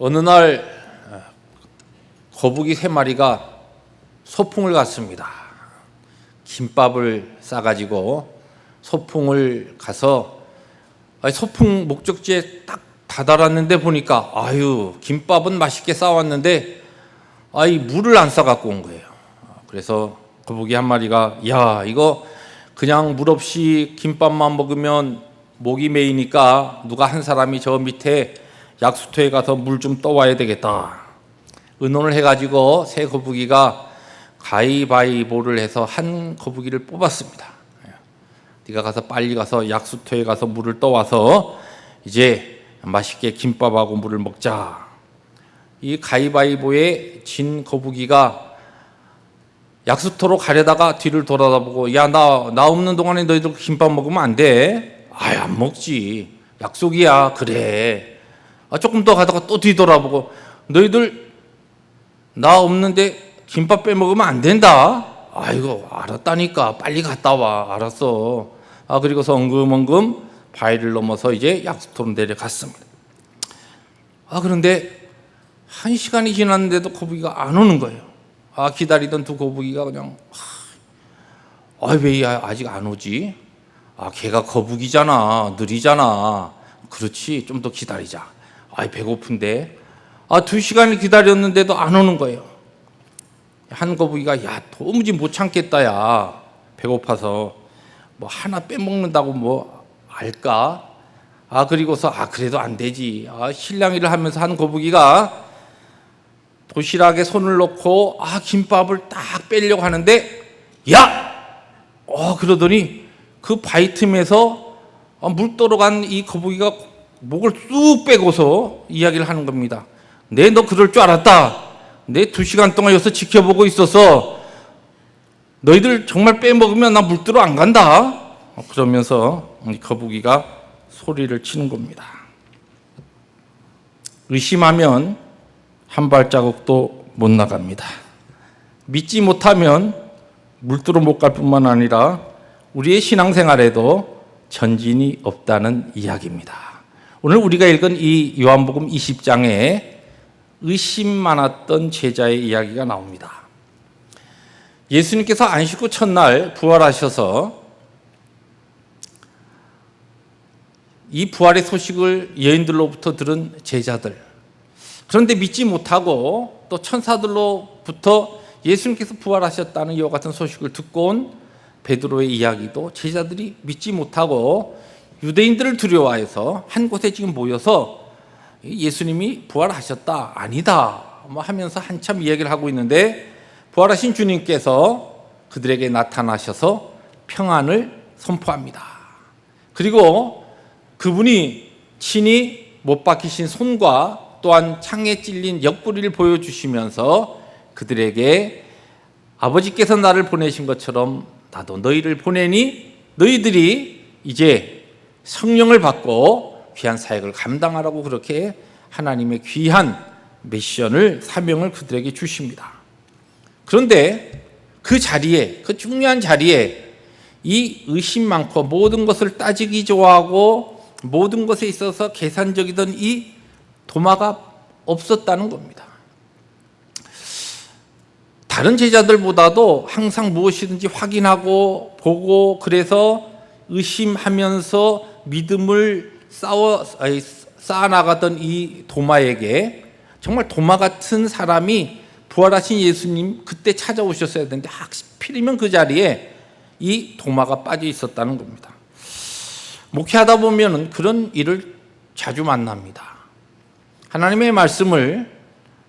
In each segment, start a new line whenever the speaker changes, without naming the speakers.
어느 날 거북이 3마리가 소풍을 갔습니다. 김밥을 싸가지고 소풍을 가서 소풍 목적지에 딱 다다랐는데 보니까 김밥은 맛있게 싸왔는데 물을 안 싸갖고 온 거예요. 그래서 거북이 1마리가 이거 그냥 물 없이 김밥만 먹으면 목이 메이니까 누가 한 사람이 저 밑에 약수터에 가서 물 좀 떠와야 되겠다. 의논을 해가지고 세 거북이가 가위바위보를 해서 한 거북이를 뽑았습니다. 네가 가서 빨리 가서 약수터에 가서 물을 떠와서 이제 맛있게 김밥하고 물을 먹자. 이 가위바위보에 진 거북이가 약수터로 가려다가 뒤를 돌아다보고 나 없는 동안에 너희들 김밥 먹으면 안 돼. 안 먹지. 약속이야. 그래. 조금 더 가다가 또 뒤돌아보고 너희들 나 없는데 김밥 빼먹으면 안 된다. 알았다니까. 빨리 갔다 와. 알았어. 그리고서 엉금엉금 바위를 넘어서 이제 약수터로 내려갔습니다. 그런데 1시간이 지났는데도 거북이가 안 오는 거예요. 기다리던 두 거북이가 그냥 왜 아직 안 오지? 걔가 거북이잖아. 느리잖아. 그렇지. 좀 더 기다리자. 배고픈데. 2시간을 기다렸는데도 안 오는 거예요. 한 거북이가 도무지 못 참겠다. 배고파서 하나 빼먹는다고 알까? 그리고서 그래도 안 되지. 실랑이를 하면서 한 거북이가 도시락에 손을 넣고 김밥을 딱 빼려고 하는데 그러더니 그 바위 틈에서 물 떠러 간 이 거북이가 목을 쑥 빼고서 이야기를 하는 겁니다. 너 그럴 줄 알았다. 2시간 동안 여기서 지켜보고 있어서 너희들 정말 빼먹으면 나 물 뜨러 안 간다. 그러면서 이 거북이가 소리를 치는 겁니다. 의심하면 한 발자국도 못 나갑니다. 믿지 못하면 물두러 못 갈 뿐만 아니라 우리의 신앙생활에도 전진이 없다는 이야기입니다. 오늘 우리가 읽은 이 요한복음 20장에 의심 많았던 제자의 이야기가 나옵니다. 예수님께서 안식 후 첫날 부활하셔서 이 부활의 소식을 여인들로부터 들은 제자들, 그런데 믿지 못하고 또 천사들로부터 예수님께서 부활하셨다는 이와 같은 소식을 듣고 온 베드로의 이야기도 제자들이 믿지 못하고 유대인들을 두려워해서 한 곳에 지금 모여서 예수님이 부활하셨다, 아니다 하면서 한참 이야기를 하고 있는데 부활하신 주님께서 그들에게 나타나셔서 평안을 선포합니다. 그리고 그분이 친히 못 박히신 손과 또한 창에 찔린 옆구리를 보여주시면서 그들에게 아버지께서 나를 보내신 것처럼 나도 너희를 보내니 너희들이 이제 성령을 받고 귀한 사역을 감당하라고 그렇게 하나님의 귀한 미션을, 사명을 그들에게 주십니다. 그런데 그 자리에, 그 중요한 자리에 이 의심 많고 모든 것을 따지기 좋아하고 모든 것에 있어서 계산적이던 이 도마가 없었다는 겁니다. 다른 제자들보다도 항상 무엇이든지 확인하고 보고 그래서 의심하면서 믿음을 쌓아나가던 이 도마에게 정말 도마 같은 사람이 부활하신 예수님 그때 찾아오셨어야 되는데 하필이면 그 자리에 이 도마가 빠져 있었다는 겁니다. 목회하다 보면 그런 일을 자주 만납니다. 하나님의 말씀을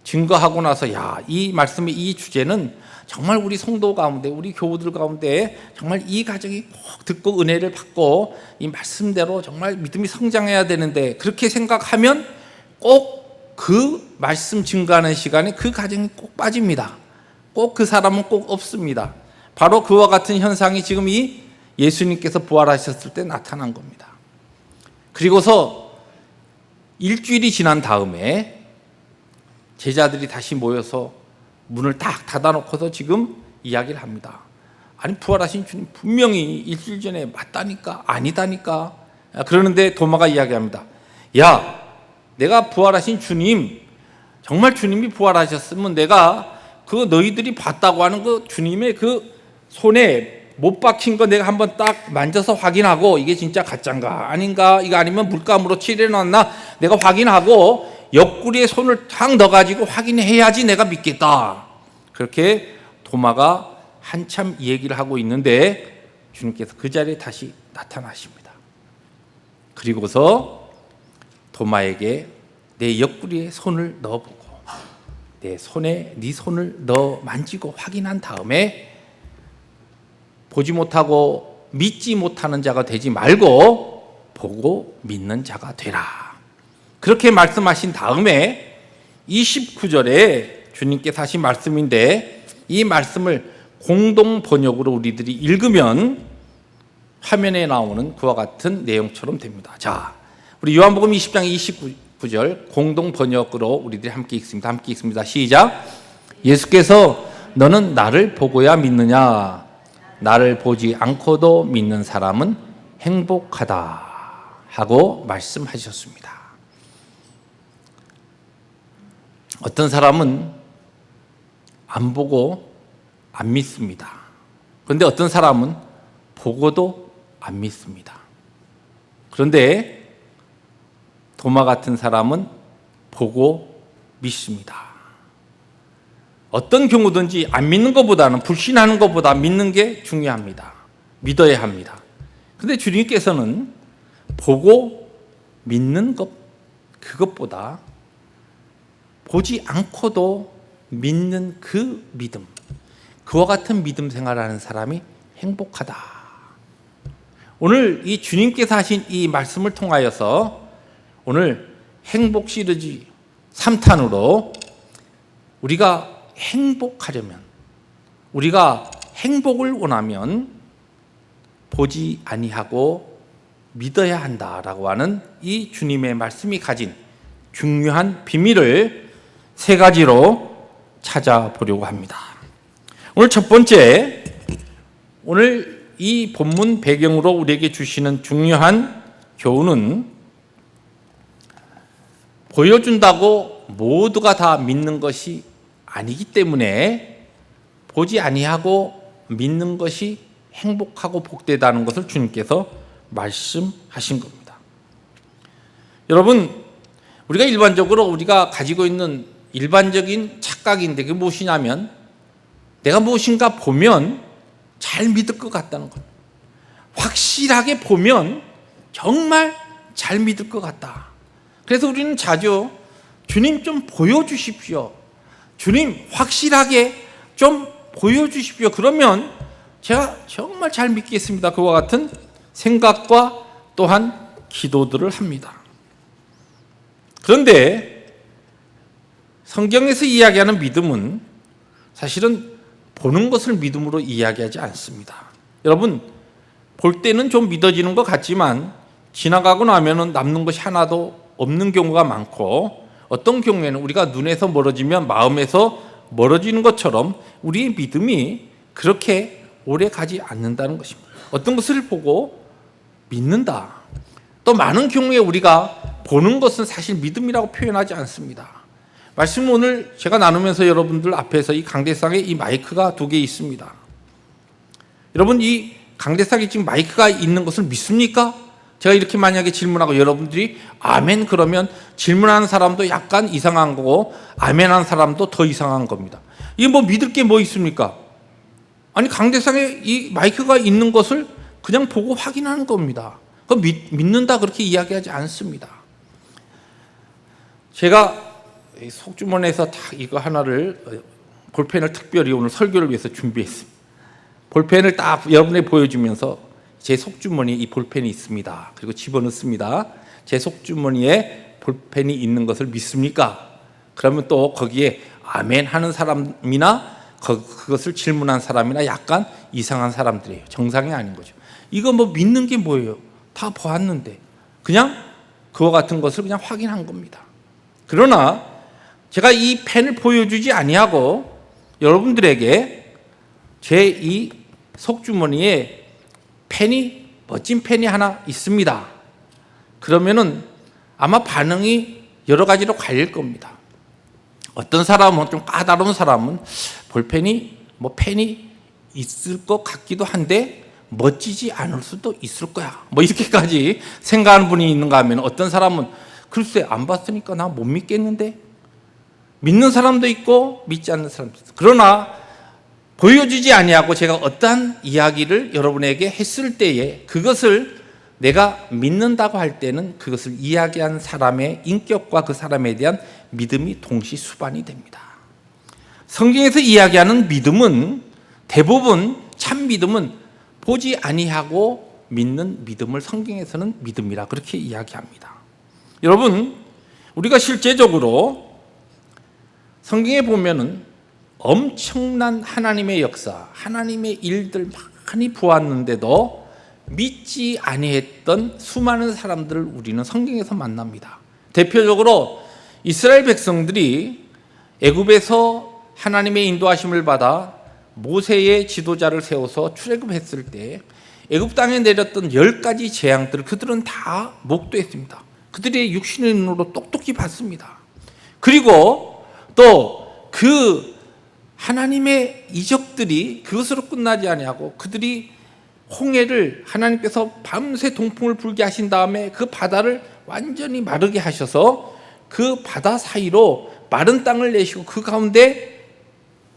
증거하고 나서 이 말씀의 이 주제는 정말 우리 성도 가운데, 우리 교우들 가운데 정말 이 가정이 꼭 듣고 은혜를 받고 이 말씀대로 정말 믿음이 성장해야 되는데 그렇게 생각하면 꼭 그 말씀 증거하는 시간에 그 가정이 꼭 빠집니다. 꼭 그 사람은 꼭 없습니다. 바로 그와 같은 현상이 지금 이 예수님께서 부활하셨을 때 나타난 겁니다. 그리고서 일주일이 지난 다음에 제자들이 다시 모여서 문을 딱 닫아놓고서 지금 이야기를 합니다. 아니 부활하신 주님 분명히 일주일 전에 맞다니까, 아니다니까. 그러는데 도마가 이야기합니다. 내가 부활하신 주님 정말 주님이 부활하셨으면 내가 그 너희들이 봤다고 하는 그 주님의 그 손에 못 박힌 거 내가 한번 딱 만져서 확인하고 이게 진짜 가짜인가 아닌가, 이거 아니면 물감으로 칠해놨나 내가 확인하고 옆구리에 손을 탁 넣어가지고 확인해야지 내가 믿겠다. 그렇게 도마가 한참 이 얘기를 하고 있는데 주님께서 그 자리에 다시 나타나십니다. 그리고서 도마에게 내 옆구리에 손을 넣어보고 내 손에 네 손을 넣어 만지고 확인한 다음에 보지 못하고 믿지 못하는 자가 되지 말고 보고 믿는 자가 되라. 그렇게 말씀하신 다음에 29절에 주님께서 하신 말씀인데 이 말씀을 공동 번역으로 우리들이 읽으면 화면에 나오는 그와 같은 내용처럼 됩니다. 자, 우리 요한복음 20장 29절 공동 번역으로 우리들이 함께 읽습니다. 함께 읽습니다. 시작. 예수께서 너는 나를 보고야 믿느냐? 나를 보지 않고도 믿는 사람은 행복하다 하고 말씀하셨습니다. 어떤 사람은 안 보고 안 믿습니다. 그런데 어떤 사람은 보고도 안 믿습니다. 그런데 도마 같은 사람은 보고 믿습니다. 어떤 경우든지 안 믿는 것보다는 불신하는 것보다 믿는 게 중요합니다. 믿어야 합니다. 그런데 주님께서는 보고 믿는 것, 그것보다 보지 않고도 믿는 그 믿음, 그와 같은 믿음 생활하는 사람이 행복하다. 오늘 이 주님께서 하신 이 말씀을 통하여서 오늘 행복 시리즈 3탄으로 우리가 행복하려면, 우리가 행복을 원하면 보지 아니하고 믿어야 한다라고 하는 이 주님의 말씀이 가진 중요한 비밀을 세 가지로 찾아보려고 합니다. 오늘 첫 번째, 오늘 이 본문 배경으로 우리에게 주시는 중요한 교훈은 보여준다고 모두가 다 믿는 것이 아니기 때문에 보지 아니하고 믿는 것이 행복하고 복되다는 것을 주님께서 말씀하신 겁니다. 여러분, 우리가 일반적으로 우리가 가지고 있는 일반적인 착각인데 그게 무엇이냐면 내가 무엇인가 보면 잘 믿을 것 같다는 것. 확실하게 보면 정말 잘 믿을 것 같다. 그래서 우리는 자주 주님 좀 보여주십시오. 주님 확실하게 좀 보여주십시오. 그러면 제가 정말 잘 믿겠습니다. 그와 같은 생각과 또한 기도들을 합니다. 그런데 성경에서 이야기하는 믿음은 사실은 보는 것을 믿음으로 이야기하지 않습니다. 여러분, 볼 때는 좀 믿어지는 것 같지만 지나가고 나면 남는 것이 하나도 없는 경우가 많고 어떤 경우에는 우리가 눈에서 멀어지면 마음에서 멀어지는 것처럼 우리의 믿음이 그렇게 오래 가지 않는다는 것입니다. 어떤 것을 보고 믿는다. 또 많은 경우에 우리가 보는 것은 사실 믿음이라고 표현하지 않습니다. 말씀 오늘 제가 나누면서 여러분들 앞에서 이 강대상에 이 마이크가 2개 있습니다. 여러분, 이 강대상에 지금 마이크가 있는 것을 믿습니까? 제가 이렇게 만약에 질문하고 여러분들이 아멘 그러면 질문하는 사람도 약간 이상한 거고 아멘 하는 사람도 더 이상한 겁니다. 이게 뭐 믿을 게 뭐 있습니까? 아니, 강대상에 이 마이크가 있는 것을 그냥 보고 확인하는 겁니다. 그럼 믿는다 그렇게 이야기하지 않습니다. 제가 속주머니에서 딱 이거 하나를 볼펜을 특별히 오늘 설교를 위해서 준비했습니다. 볼펜을 딱 여러분에게 보여주면서 제 속주머니에 이 볼펜이 있습니다. 그리고 집어넣습니다. 제 속주머니에 볼펜이 있는 것을 믿습니까? 그러면 또 거기에 아멘 하는 사람이나 그것을 질문한 사람이나 약간 이상한 사람들이에요. 정상이 아닌 거죠. 이거 뭐 믿는 게 뭐예요? 다 보았는데 그냥 그와 같은 것을 그냥 확인한 겁니다. 그러나 제가 이 펜을 보여주지 아니하고 여러분들에게 제 이 속주머니에 펜이, 멋진 펜이 하나 있습니다. 그러면은 아마 반응이 여러 가지로 갈릴 겁니다. 어떤 사람은, 좀 까다로운 사람은 볼펜이 펜이 있을 것 같기도 한데 멋지지 않을 수도 있을 거야, 이렇게까지 생각하는 분이 있는가 하면, 어떤 사람은 글쎄 안 봤으니까 나 못 믿겠는데, 믿는 사람도 있고 믿지 않는 사람도 있어. 그러나 보여주지 아니하고 제가 어떠한 이야기를 여러분에게 했을 때에 그것을 내가 믿는다고 할 때는 그것을 이야기한 사람의 인격과 그 사람에 대한 믿음이 동시 수반이 됩니다. 성경에서 이야기하는 믿음은 대부분 참 믿음은 보지 아니하고 믿는 믿음을 성경에서는 믿음이라 그렇게 이야기합니다. 여러분, 우리가 실제적으로 성경에 보면은 엄청난 하나님의 역사, 하나님의 일들 많이 보았는데도 믿지 아니했던 수많은 사람들을 우리는 성경에서 만납니다. 대표적으로 이스라엘 백성들이 애굽에서 하나님의 인도하심을 받아 모세의 지도자를 세워서 출애굽했을 때 애굽 땅에 내렸던 10가지 재앙들을 그들은 다 목도했습니다. 그들의 육신의 눈으로 똑똑히 봤습니다. 그리고 또 그 하나님의 이적들이 그것으로 끝나지 아니하고 그들이 홍해를 하나님께서 밤새 동풍을 불게 하신 다음에 그 바다를 완전히 마르게 하셔서 그 바다 사이로 마른 땅을 내시고 그 가운데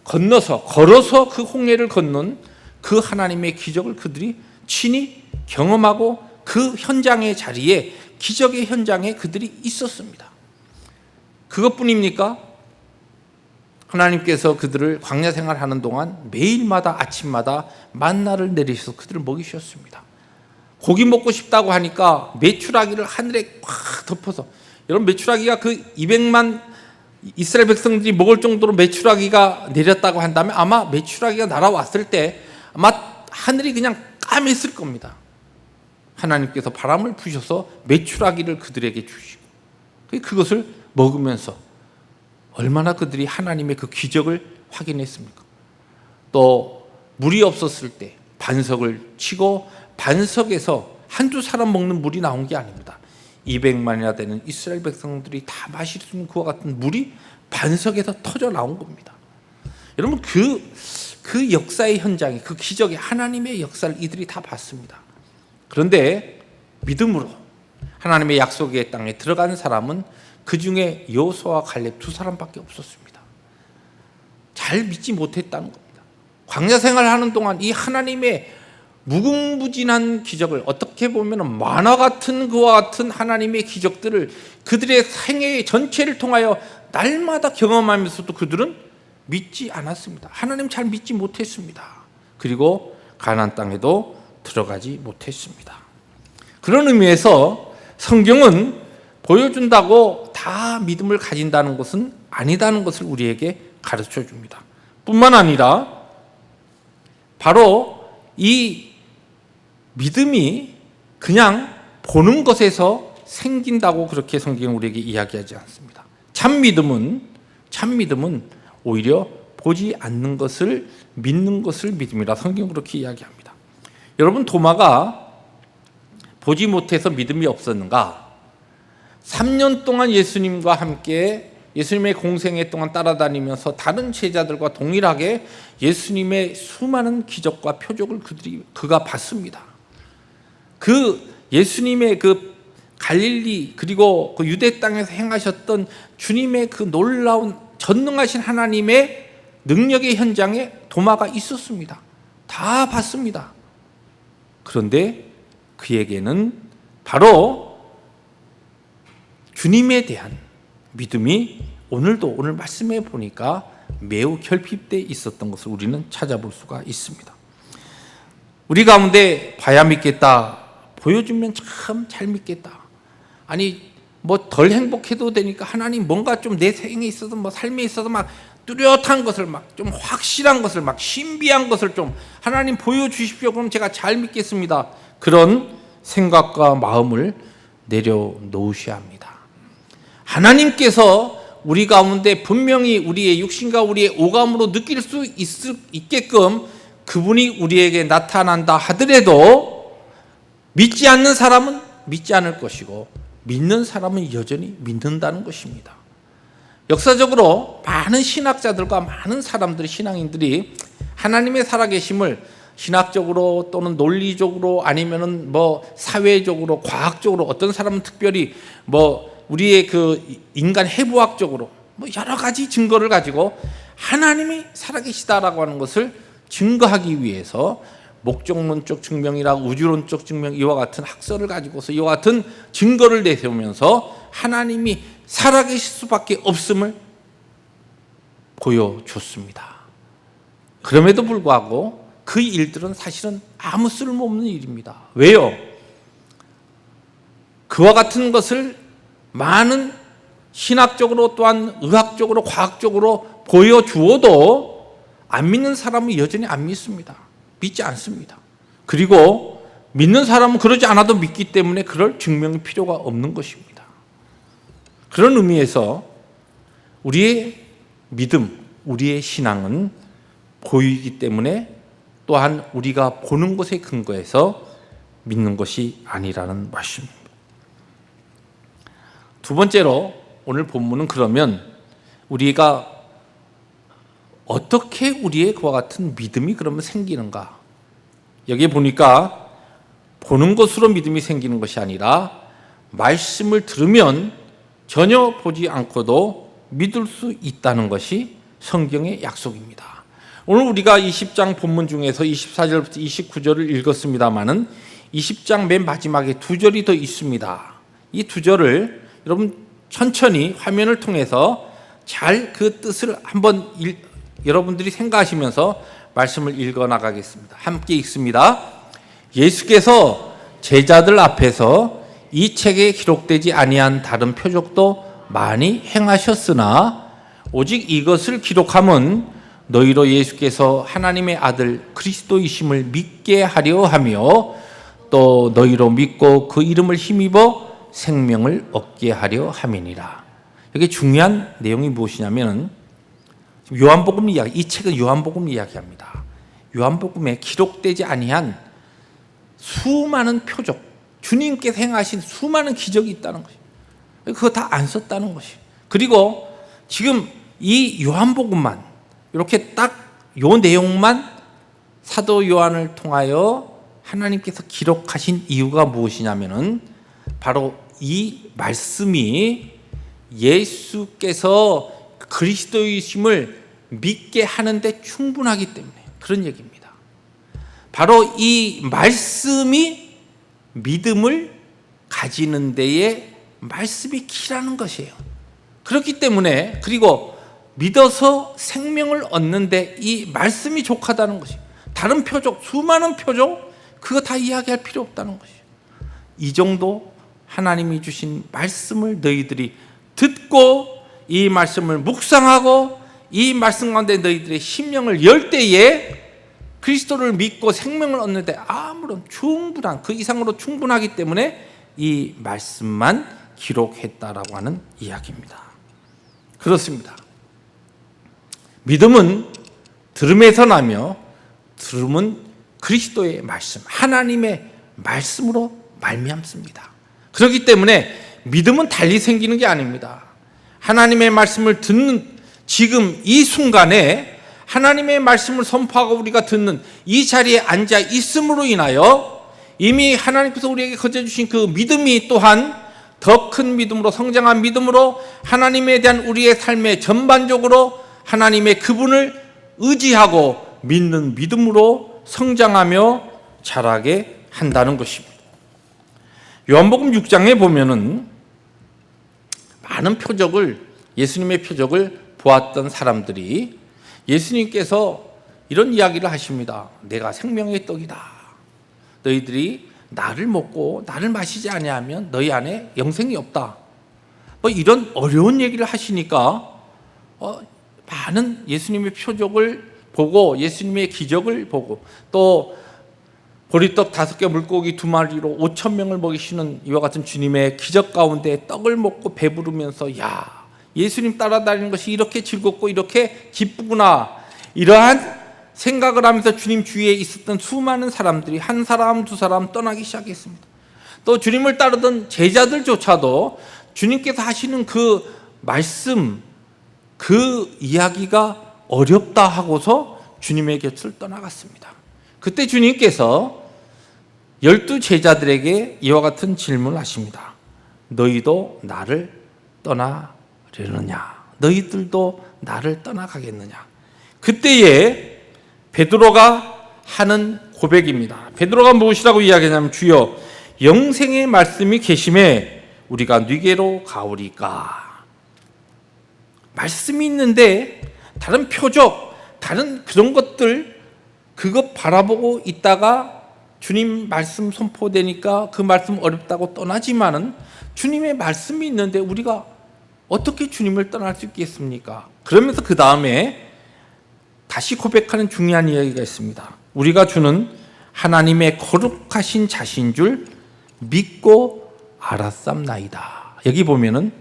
걸어서 그 홍해를 건넌 그 하나님의 기적을 그들이 친히 경험하고 그 현장의 자리에, 기적의 현장에 그들이 있었습니다. 그것뿐입니까? 하나님께서 그들을 광야 생활하는 동안 매일마다 아침마다 만나를 내리셔서 그들을 먹이셨습니다. 고기 먹고 싶다고 하니까 메추라기를 하늘에 꽉 덮어서, 여러분 메추라기가 그 200만 이스라엘 백성들이 먹을 정도로 메추라기가 내렸다고 한다면 아마 메추라기가 날아왔을 때 아마 하늘이 그냥 까맸을 겁니다. 하나님께서 바람을 부셔서 메추라기를 그들에게 주시고 그것을 먹으면서 얼마나 그들이 하나님의 그 기적을 확인했습니까? 또 물이 없었을 때 반석을 치고 반석에서 한두 사람 먹는 물이 나온 게 아닙니다. 200만이나 되는 이스라엘 백성들이 다 마실 수 있는 그와 같은 물이 반석에서 터져 나온 겁니다. 여러분 그 역사의 현장에, 그 기적의 하나님의 역사를 이들이 다 봤습니다. 그런데 믿음으로 하나님의 약속의 땅에 들어간 사람은 그 중에 여호수아와 갈렙 두 사람밖에 없었습니다. 잘 믿지 못했다는 겁니다. 광야 생활하는 동안 이 하나님의 무궁무진한 기적을, 어떻게 보면 만화 같은 그와 같은 하나님의 기적들을 그들의 생애 전체를 통하여 날마다 경험하면서도 그들은 믿지 않았습니다. 하나님 잘 믿지 못했습니다. 그리고 가나안 땅에도 들어가지 못했습니다. 그런 의미에서 성경은 보여준다고 다 믿음을 가진다는 것은 아니다는 것을 우리에게 가르쳐 줍니다. 뿐만 아니라 바로 이 믿음이 그냥 보는 것에서 생긴다고 그렇게 성경은 우리에게 이야기하지 않습니다. 참 믿음은 오히려 보지 않는 것을 믿는 것을 믿음이라 성경은 그렇게 이야기합니다. 여러분, 도마가 보지 못해서 믿음이 없었는가? 3년 동안 예수님과 함께 예수님의 공생애 동안 따라다니면서 다른 제자들과 동일하게 예수님의 수많은 기적과 표적을 그가 봤습니다. 그 예수님의 그 갈릴리 그리고 그 유대 땅에서 행하셨던 주님의 그 놀라운 전능하신 하나님의 능력의 현장에 도마가 있었습니다. 다 봤습니다. 그런데 그에게는 바로 주님에 대한 믿음이 오늘 말씀해 보니까 매우 결핍되어 있었던 것을 우리는 찾아볼 수가 있습니다. 우리 가운데 봐야 믿겠다, 보여주면 참 잘 믿겠다, 아니 덜 행복해도 되니까 하나님 뭔가 좀 내 생에 있어서 삶에 있어서 막 뚜렷한 것을 좀 확실한 것을 신비한 것을 좀 하나님 보여주십시오. 그럼 제가 잘 믿겠습니다. 그런 생각과 마음을 내려놓으셔야 합니다. 하나님께서 우리 가운데 분명히 우리의 육신과 우리의 오감으로 느낄 수 있게끔 그분이 우리에게 나타난다 하더라도 믿지 않는 사람은 믿지 않을 것이고 믿는 사람은 여전히 믿는다는 것입니다. 역사적으로 많은 신학자들과 많은 사람들이, 신앙인들이 하나님의 살아계심을 신학적으로 또는 논리적으로 아니면은 사회적으로, 과학적으로, 어떤 사람은 특별히 우리의 그 인간 해부학적으로 여러 가지 증거를 가지고 하나님이 살아계시다라고 하는 것을 증거하기 위해서 목적론적 증명이라 우주론적 증명, 이와 같은 학설을 가지고서 이와 같은 증거를 내세우면서 하나님이 살아계실 수밖에 없음을 보여줬습니다. 그럼에도 불구하고 그 일들은 사실은 아무 쓸모없는 일입니다. 왜요? 그와 같은 것을 많은 신학적으로 또한 의학적으로, 과학적으로 보여주어도 안 믿는 사람은 여전히 안 믿습니다. 믿지 않습니다. 그리고 믿는 사람은 그러지 않아도 믿기 때문에 그럴 증명이 필요가 없는 것입니다. 그런 의미에서 우리의 믿음, 우리의 신앙은 보이기 때문에 또한 우리가 보는 것에 근거해서 믿는 것이 아니라는 말씀입니다. 두 번째로 오늘 본문은 그러면 우리가 어떻게 우리의 그와 같은 믿음이 그러면 생기는가? 여기에 보니까 보는 것으로 믿음이 생기는 것이 아니라 말씀을 들으면 전혀 보지 않고도 믿을 수 있다는 것이 성경의 약속입니다. 오늘 우리가 20장 본문 중에서 24절부터 29절을 읽었습니다마는 20장 맨 마지막에 두 절이 더 있습니다. 이 두 절을 여러분 천천히 화면을 통해서 잘 그 뜻을 한번 여러분들이 생각하시면서 말씀을 읽어 나가겠습니다. 함께 읽습니다. 예수께서 제자들 앞에서 이 책에 기록되지 아니한 다른 표적도 많이 행하셨으나 오직 이것을 기록함은 너희로 예수께서 하나님의 아들 그리스도이심을 믿게 하려 하며 또 너희로 믿고 그 이름을 힘입어 생명을 얻게 하려 함이니라. 여기 중요한 내용이 무엇이냐면 요한복음 이야기, 이 책은 요한복음 이야기합니다. 요한복음에 기록되지 아니한 수많은 표적, 주님께서 행하신 수많은 기적이 있다는 것이, 그거 다 안 썼다는 것이. 그리고 지금 이 요한복음만 이렇게 딱 요 내용만 사도 요한을 통하여 하나님께서 기록하신 이유가 무엇이냐면은 바로 이 말씀이 예수께서 그리스도이심을 믿게 하는데 충분하기 때문에 그런 얘기입니다. 바로 이 말씀이 믿음을 가지는 데에 말씀이 키라는 것이에요. 그렇기 때문에, 그리고 믿어서 생명을 얻는데 이 말씀이 족하다는 것이, 다른 표적, 수많은 표적, 그거 다 이야기할 필요 없다는 것이에요. 이 정도 하나님이 주신 말씀을 너희들이 듣고 이 말씀을 묵상하고 이 말씀 가운데 너희들의 심령을 열 때에 그리스도를 믿고 생명을 얻는데 아무런 충분한, 그 이상으로 충분하기 때문에 이 말씀만 기록했다라고 하는 이야기입니다. 그렇습니다. 믿음은 들음에서 나며 들음은 그리스도의 말씀, 하나님의 말씀으로 말미암습니다. 그렇기 때문에 믿음은 달리 생기는 게 아닙니다. 하나님의 말씀을 듣는 지금 이 순간에 하나님의 말씀을 선포하고 우리가 듣는 이 자리에 앉아 있음으로 인하여 이미 하나님께서 우리에게 거저주신 그 믿음이 또한 더 큰 믿음으로, 성장한 믿음으로 하나님에 대한 우리의 삶에 전반적으로 하나님의 그분을 의지하고 믿는 믿음으로 성장하며 자라게 한다는 것입니다. 요한복음 6장에 보면은 많은 표적을, 예수님의 표적을 보았던 사람들이 예수님께서 이런 이야기를 하십니다. 내가 생명의 떡이다. 너희들이 나를 먹고 나를 마시지 아니하면 너희 안에 영생이 없다. 이런 어려운 얘기를 하시니까 많은 예수님의 표적을 보고 예수님의 기적을 보고 또 보리떡 5개 물고기 2마리로 5,000명을 먹이시는 이와 같은 주님의 기적 가운데 떡을 먹고 배부르면서 야, 예수님 따라다니는 것이 이렇게 즐겁고 이렇게 기쁘구나, 이러한 생각을 하면서 주님 주위에 있었던 수많은 사람들이 한 사람 두 사람 떠나기 시작했습니다. 또 주님을 따르던 제자들조차도 주님께서 하시는 그 말씀, 그 이야기가 어렵다 하고서 주님의 곁을 떠나갔습니다. 그때 주님께서 12 제자들에게 이와 같은 질문을 하십니다. 너희도 나를 떠나려느냐? 너희들도 나를 떠나가겠느냐? 그때에 베드로가 하는 고백입니다. 베드로가 무엇이라고 이야기하냐면 주여 영생의 말씀이 계심에 우리가 네게로 가오리까. 말씀이 있는데 다른 표적, 다른 그런 것들 그것 바라보고 있다가 주님 말씀 선포되니까 그 말씀 어렵다고 떠나지만은 주님의 말씀이 있는데 우리가 어떻게 주님을 떠날 수 있겠습니까? 그러면서 그 다음에 다시 고백하는 중요한 이야기가 있습니다. 우리가 주는 하나님의 거룩하신 자신 줄 믿고 알았삼나이다. 여기 보면은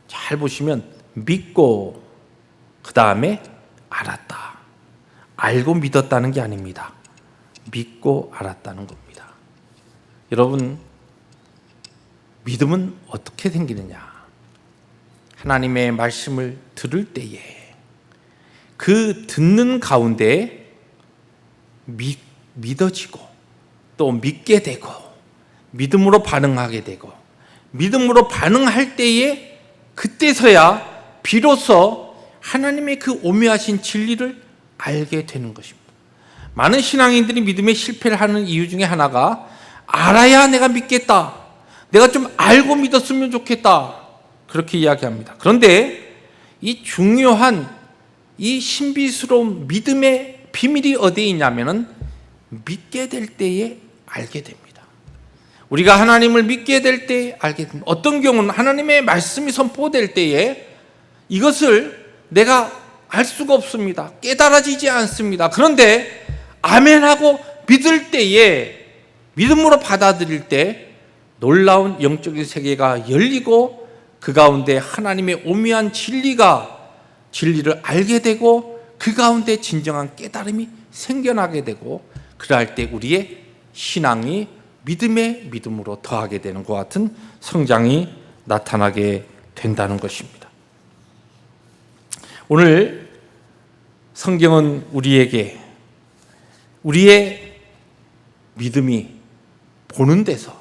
잘 보시면 믿고 그 다음에 알았다. 알고 믿었다는 게 아닙니다. 믿고 알았다는 겁니다. 여러분, 믿음은 어떻게 생기느냐? 하나님의 말씀을 들을 때에 그 듣는 가운데 믿어지고 또 믿게 되고 믿음으로 반응하게 되고 믿음으로 반응할 때에 그때서야 비로소 하나님의 그 오묘하신 진리를 알게 되는 것입니다. 많은 신앙인들이 믿음에 실패를 하는 이유 중에 하나가 알아야 내가 믿겠다. 내가 좀 알고 믿었으면 좋겠다. 그렇게 이야기합니다. 그런데 이 중요한 이 신비스러운 믿음의 비밀이 어디에 있냐면은 믿게 될 때에 알게 됩니다. 우리가 하나님을 믿게 될 때에 알게 됩니다. 어떤 경우는 하나님의 말씀이 선포될 때에 이것을 내가 알 수가 없습니다. 깨달아지지 않습니다. 그런데 아멘하고 믿을 때에 믿음으로 받아들일 때 놀라운 영적인 세계가 열리고 그 가운데 하나님의 오묘한 진리를 알게 되고 그 가운데 진정한 깨달음이 생겨나게 되고 그럴 때 우리의 신앙이 믿음의 믿음으로 더하게 되는 것 같은 성장이 나타나게 된다는 것입니다. 오늘 성경은 우리에게 우리의 믿음이 보는 데서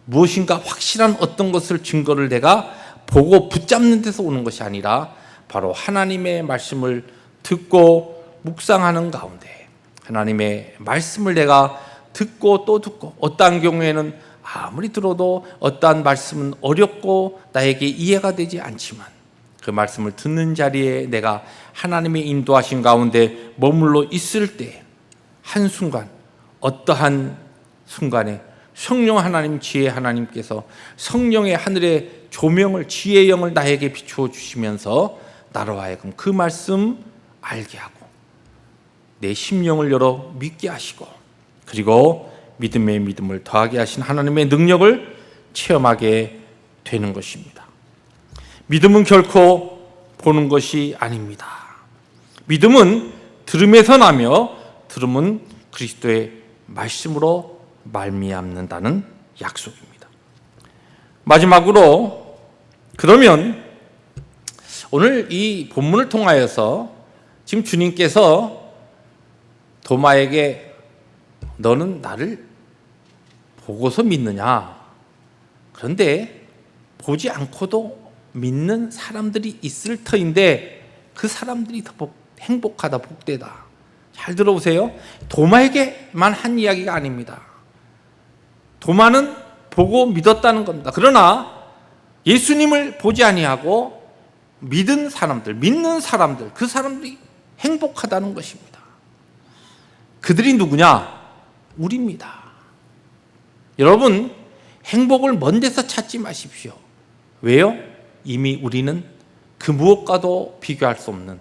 무엇인가 확실한 어떤 것을 증거를 내가 보고 붙잡는 데서 오는 것이 아니라 바로 하나님의 말씀을 듣고 묵상하는 가운데 하나님의 말씀을 내가 듣고 또 듣고 어떠한 경우에는 아무리 들어도 어떠한 말씀은 어렵고 나에게 이해가 되지 않지만 그 말씀을 듣는 자리에 내가 하나님의 인도하신 가운데 머물러 있을 때 한순간 어떠한 순간에 성령 하나님 지혜 하나님께서 성령의 하늘의 조명을 지혜의 영을 나에게 비추어 주시면서 나로 하여금 그 말씀 알게 하고 내 심령을 열어 믿게 하시고 그리고 믿음의 믿음을 더하게 하신 하나님의 능력을 체험하게 되는 것입니다. 믿음은 결코 보는 것이 아닙니다. 믿음은 들음에서 나며 들음은 그리스도의 말씀으로 말미암는다는 약속입니다. 마지막으로 그러면 오늘 이 본문을 통하여서 지금 주님께서 도마에게 너는 나를 보고서 믿느냐? 그런데 보지 않고도 믿는 사람들이 있을 터인데 그 사람들이 더 행복하다, 복되다. 잘 들어보세요. 도마에게만 한 이야기가 아닙니다. 도마는 보고 믿었다는 겁니다. 그러나 예수님을 보지 아니하고 믿는 사람들, 그 사람들이 행복하다는 것입니다. 그들이 누구냐? 우리입니다. 여러분, 행복을 먼 데서 찾지 마십시오. 왜요? 이미 우리는 그 무엇과도 비교할 수 없는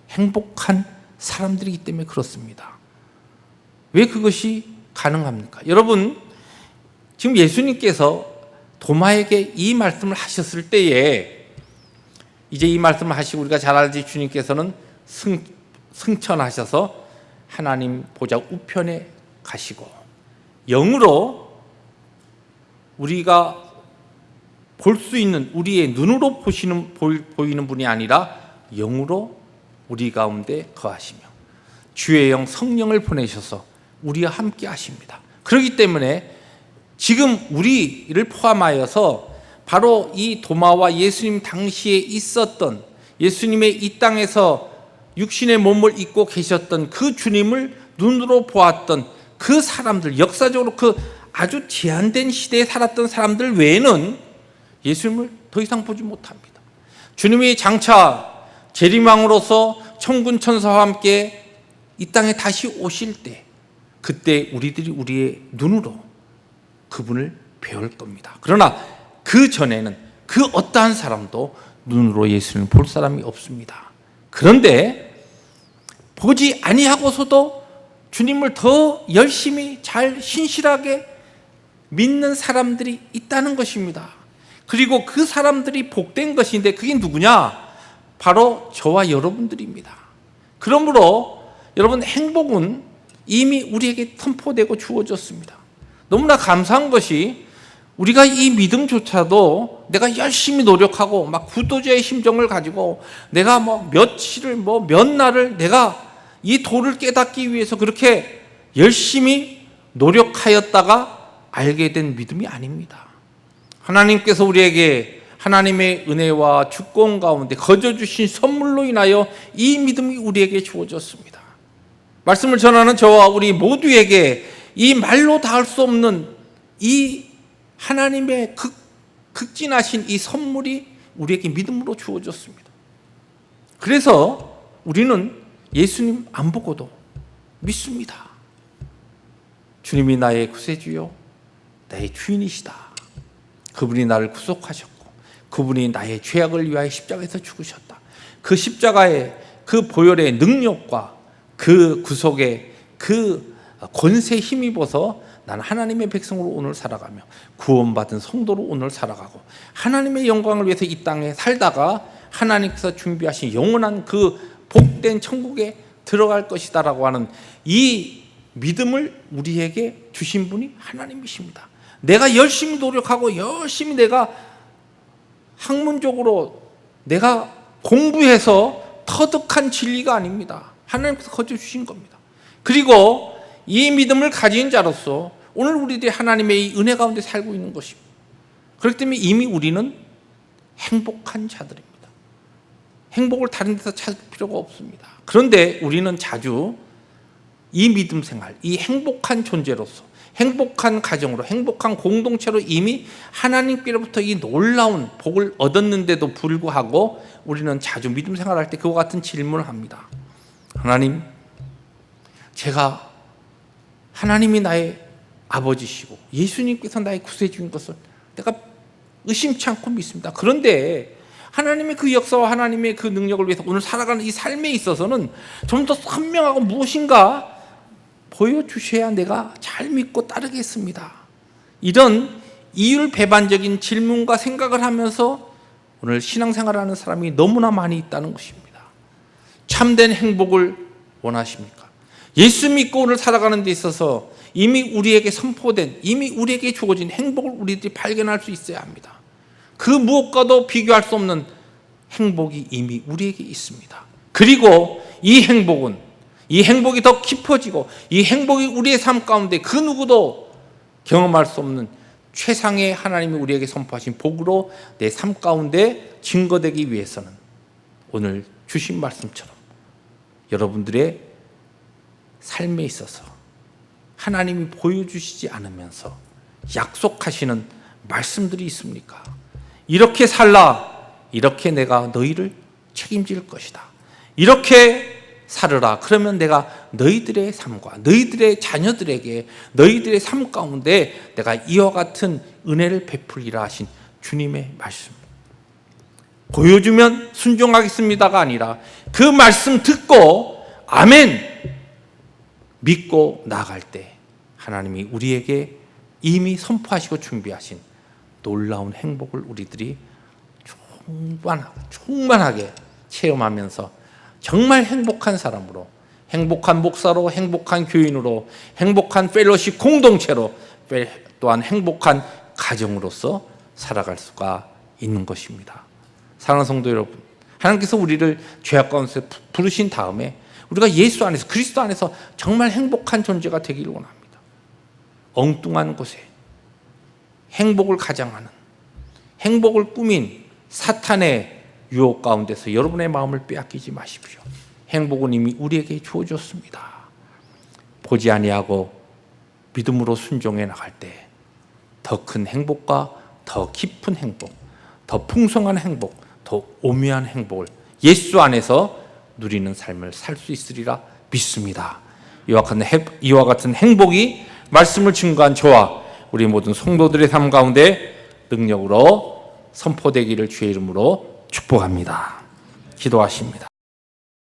행복한 사람들이기 때문에 그렇습니다. 왜 그것이 가능합니까? 여러분, 지금 예수님께서 도마에게 이 말씀을 하셨을 때에 이제 이 말씀을 하시고 우리가 잘 알지 주님께서는 승천하셔서 하나님 보좌 우편에 가시고 영으로 우리가 볼 수 있는 우리의 눈으로 보이는 분이 아니라 영으로 우리 가운데 거하시며 주의 영 성령을 보내셔서 우리와 함께 하십니다. 그렇기 때문에 지금 우리를 포함하여서 바로 이 도마와 예수님 당시에 있었던, 예수님의 이 땅에서 육신의 몸을 입고 계셨던 그 주님을 눈으로 보았던 그 사람들, 역사적으로 그 아주 제한된 시대에 살았던 사람들 외에는 예수님을 더 이상 보지 못합니다. 주님이 장차 재림왕으로서 천군 천사와 함께 이 땅에 다시 오실 때, 그때 우리들이 우리의 눈으로 그분을 배울 겁니다. 그러나 그 전에는 그 어떠한 사람도 눈으로 예수님을 볼 사람이 없습니다. 그런데 보지 아니하고서도 주님을 더 열심히 잘 신실하게 믿는 사람들이 있다는 것입니다. 그리고 그 사람들이 복된 것인데 그게 누구냐? 바로 저와 여러분들입니다. 그러므로 여러분, 행복은 이미 우리에게 선포되고 주어졌습니다. 너무나 감사한 것이 우리가 이 믿음조차도 내가 열심히 노력하고 막 구도자의 심정을 가지고 내가 며칠을 몇 날을 내가 이 도를 깨닫기 위해서 그렇게 열심히 노력하였다가 알게 된 믿음이 아닙니다. 하나님께서 우리에게 하나님의 은혜와 주권 가운데 거저 주신 선물로 인하여 이 믿음이 우리에게 주어졌습니다. 말씀을 전하는 저와 우리 모두에게 이 말로 닿을 수 없는 이 하나님의 극진하신 이 선물이 우리에게 믿음으로 주어졌습니다. 그래서 우리는 예수님 안 보고도 믿습니다. 주님이 나의 구세주요 나의 주인이시다. 그분이 나를 구속하셨고 그분이 나의 죄악을 위하여 십자가에서 죽으셨다. 그 십자가의 그 보혈의 능력과 그 구속의 그 권세에 힘입어서 나는 하나님의 백성으로 오늘 살아가며 구원받은 성도로 오늘 살아가고 하나님의 영광을 위해서 이 땅에 살다가 하나님께서 준비하신 영원한 그 복된 천국에 들어갈 것이다라고 하는 이 믿음을 우리에게 주신 분이 하나님이십니다. 내가 열심히 노력하고 열심히 내가 학문적으로 내가 공부해서 터득한 진리가 아닙니다. 하나님께서 거저 주신 겁니다. 그리고 이 믿음을 가진 자로서 오늘 우리들이 하나님의 이 은혜 가운데 살고 있는 것입니다. 그렇기 때문에 이미 우리는 행복한 자들입니다. 행복을 다른 데서 찾을 필요가 없습니다. 그런데 우리는 자주 이 믿음 생활, 이 행복한 존재로서, 행복한 가정으로, 행복한 공동체로 이미 하나님께로부터 이 놀라운 복을 얻었는데도 불구하고 우리는 자주 믿음 생활할 때 그와 같은 질문을 합니다. 하나님, 제가 하나님이 나의 아버지시고 예수님께서 나의 구세주인 것을 내가 의심치 않고 믿습니다. 그런데 하나님의 그 역사와 하나님의 그 능력을 위해서 오늘 살아가는 이 삶에 있어서는 좀 더 선명하고 무엇인가 보여주셔야 내가 잘 믿고 따르겠습니다. 이런 이율배반적인 질문과 생각을 하면서 오늘 신앙생활하는 사람이 너무나 많이 있다는 것입니다. 참된 행복을 원하십니까? 예수 믿고 오늘 살아가는 데 있어서 이미 우리에게 선포된, 이미 우리에게 주어진 행복을 우리들이 발견할 수 있어야 합니다. 그 무엇과도 비교할 수 없는 행복이 이미 우리에게 있습니다. 그리고 이 행복이 더 깊어지고 이 행복이 우리의 삶 가운데 그 누구도 경험할 수 없는 최상의 하나님이 우리에게 선포하신 복으로 내 삶 가운데 증거되기 위해서는 오늘 주신 말씀처럼 여러분들의 삶에 있어서 하나님이 보여주시지 않으면서 약속하시는 말씀들이 있습니까? 이렇게 살라, 이렇게 내가 너희를 책임질 것이다. 이렇게 살으라. 그러면 내가 너희들의 삶과 너희들의 자녀들에게 너희들의 삶 가운데 내가 이와 같은 은혜를 베풀리라 하신 주님의 말씀. 보여주면 순종하겠습니다가 아니라 그 말씀 듣고 아멘 믿고 나아갈 때 하나님이 우리에게 이미 선포하시고 준비하신 놀라운 행복을 우리들이 충만하게 체험하면서 정말 행복한 사람으로, 행복한 목사로, 행복한 교인으로, 행복한 펠로십 공동체로, 또한 행복한 가정으로서 살아갈 수가 있는 것입니다. 사랑하는 성도 여러분, 하나님께서 우리를 죄악 가운데서 부르신 다음에 우리가 예수 안에서, 그리스도 안에서 정말 행복한 존재가 되기를 원합니다. 엉뚱한 곳에 행복을 가장하는, 행복을 꾸민 사탄의 유혹 가운데서 여러분의 마음을 빼앗기지 마십시오. 행복은 이미 우리에게 주어졌습니다. 보지 아니하고 믿음으로 순종해 나갈 때 더 큰 행복과 더 깊은 행복, 더 풍성한 행복, 더 오묘한 행복을 예수 안에서 누리는 삶을 살 수 있으리라 믿습니다. 이와 같은 행복이 말씀을 증거한 저와 우리 모든 성도들의 삶 가운데 능력으로 선포되기를 주의 이름으로 축복합니다. 기도하십니다.